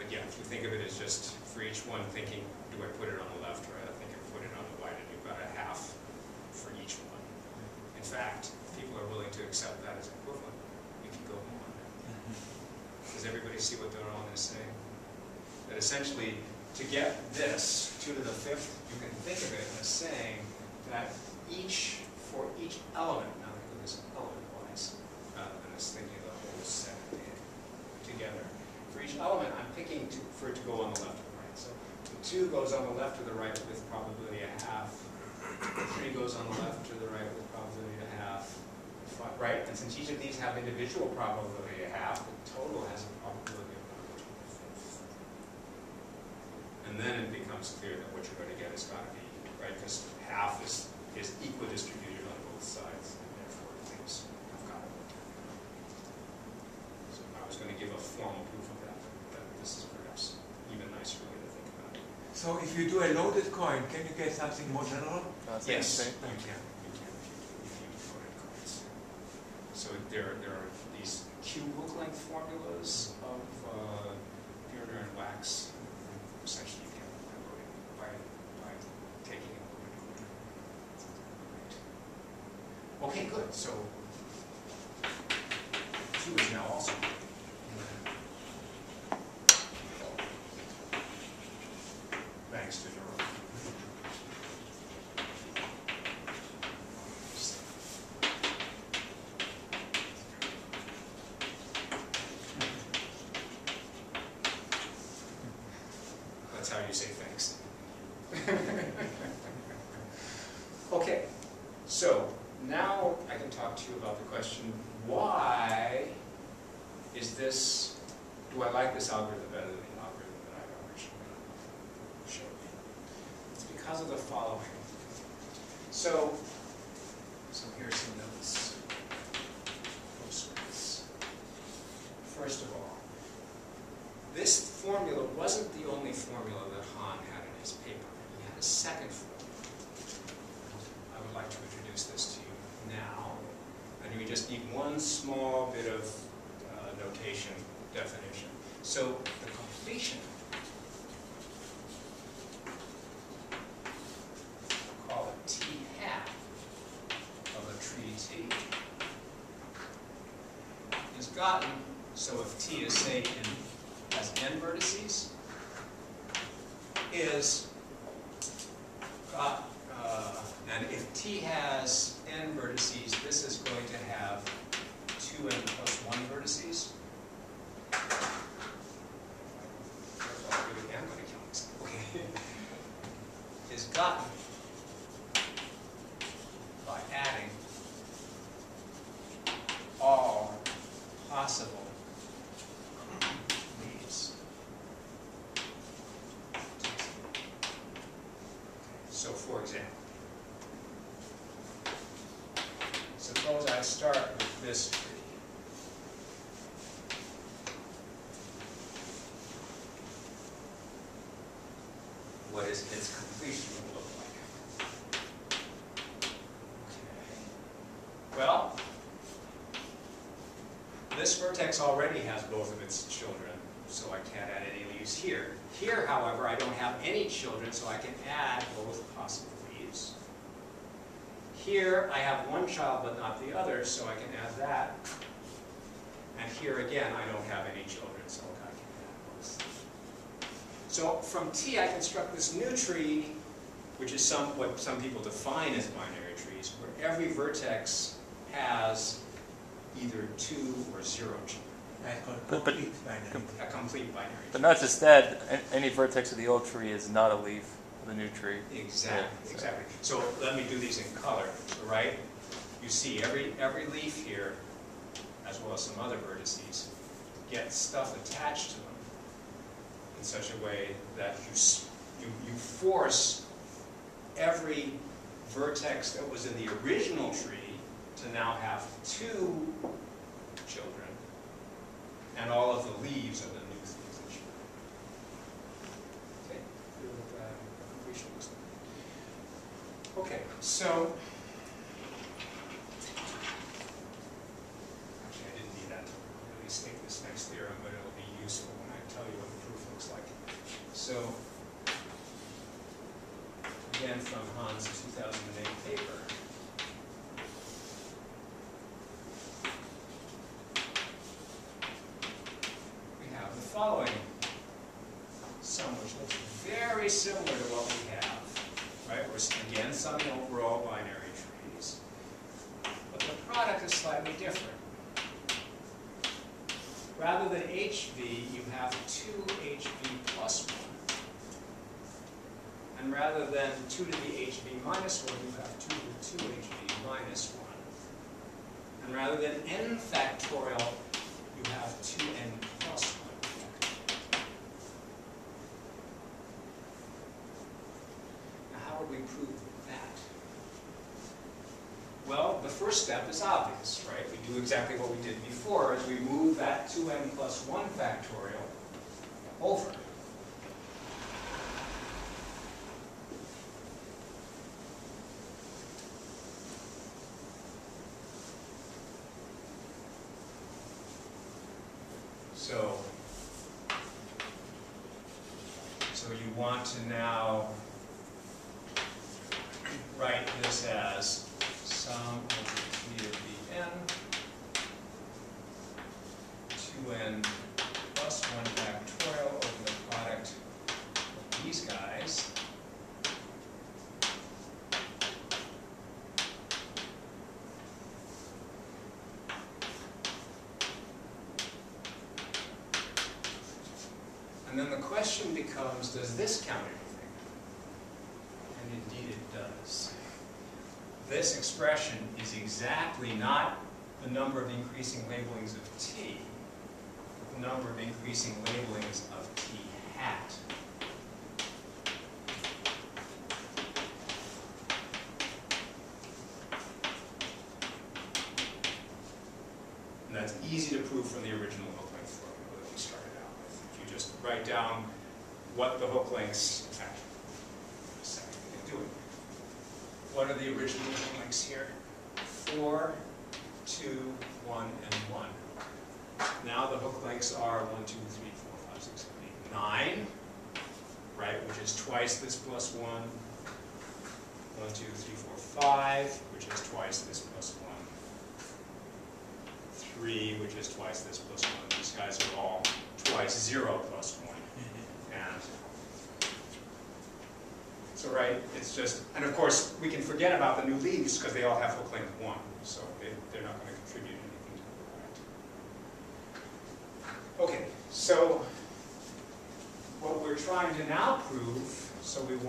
again, if you think of it as just for each one thinking, do I put it on the left or I think I put it on the right, and you've got a half for each one. In fact, people are willing to accept that as equivalent. We can go home on that. Does everybody see what they're all saying? That essentially, to get this 2 to the 5th, you can think of it as saying that for each element, now think of this element-wise, rather than us thinking of the whole set together. For each element, I'm picking for it to go on the left or the right. So the 2 goes on the left or the right with probability a half. The 3 goes on the left or the right with probability a half. Right? And since each of these have individual probability a half, the total has a probability of 1 to the 5th. And then it becomes clear that what you're going to get is got to be, right? Because half is equidistributed on both sides, and therefore things have got to work. So I was going to give a formal proof of that, but this is perhaps even nicer way to think about it. So if you do a loaded coin, can you get something more general? Yes, you can. If you use loaded coins. So there are these Q-hook length formulas of Bierner and Wax. Essentially, you get by taking a loaded coin. Right. Okay, good. So Q is now also. Thanks to Jerome. That's how you say thanks. Okay, so now I can talk to you about the question, why is this, do I like this algorithm better than the algorithm that I've originally showed you? It's because of the following. So here's some notes. First of all, this formula wasn't the only formula that Hahn had in his paper. He had a second formula. I would like to introduce this to you now. And we just need one small bit of notation, definition. So the completion, call it T hat of a tree T, is gotten, so if T is, say, has n vertices, is got, and if T has n vertices, this is going to have 2n plus 1 vertices. I'm going to kill myself. Okay. Is gotten by adding all possible leaves. So, for example, suppose I start with this tree. What is its completion going to look like? Okay. Well, this vertex already has both of its children, so I can't add any leaves here. Here, however, I don't have any children, so I can add both possible leaves. Here, I have one child but not the other, so I can add that. And here again, I don't have any children, so I can add both. So from T, I construct this new tree, which is what some people define as binary trees, where every vertex has either 2 or 0 children. A complete binary tree. But not just that, any vertex of the old tree is not a leaf of the new tree. Exactly, exactly. So let me do these in color, right? You see every leaf here, as well as some other vertices, get stuff attached to them in such a way that you force every vertex that was in the original tree to now have 2 children, and all of the leaves of the new things. Okay, completion looks like. Okay, so actually I didn't need that to really state this next theorem, but it'll be useful when I tell you what the proof looks So, again from Han's 2008 paper. We have the following sum, which looks very similar to what we have. Right? We're again summing over all binary trees. But the product is slightly different. Rather than HV, you have 2HV plus 1. And rather than 2 to the HV minus 1, you have 2 to the 2HV minus 1. And rather than n factorial, you have 2n plus 1 factorial. Now, how would we prove that? Well, the first step is obvious, right? We do exactly what we did before, as we move that 2n plus 1 factorial over. So you want to now write this as sum over t of the n, 2n plus 1 factorial over the product of these guys. And then the question becomes, does this count anything? And indeed it does. This expression is exactly not the number of increasing labelings of t, but the number of increasing labelings of t hat. And that's easy to prove from the original hook length formula that we started out with. If you just write down what the hook lengths, in fact, a second, we can do it. What are the original hook lengths here? 4, 2, 1, and 1. Now the hook lengths are 1, 2, 3, 4, 5, 6, 7, 8, 9, right, which is twice this plus 1. 1, 2, 3, 4, 5, which is twice this plus 1. 3, which is twice this plus 1. These guys are all twice 0 plus 1. And so, right, it's just, and of course, we can forget about the new leaves because they all have hook length 1. So they're not going to contribute anything to the product. Okay, so what we're trying to now prove, so we want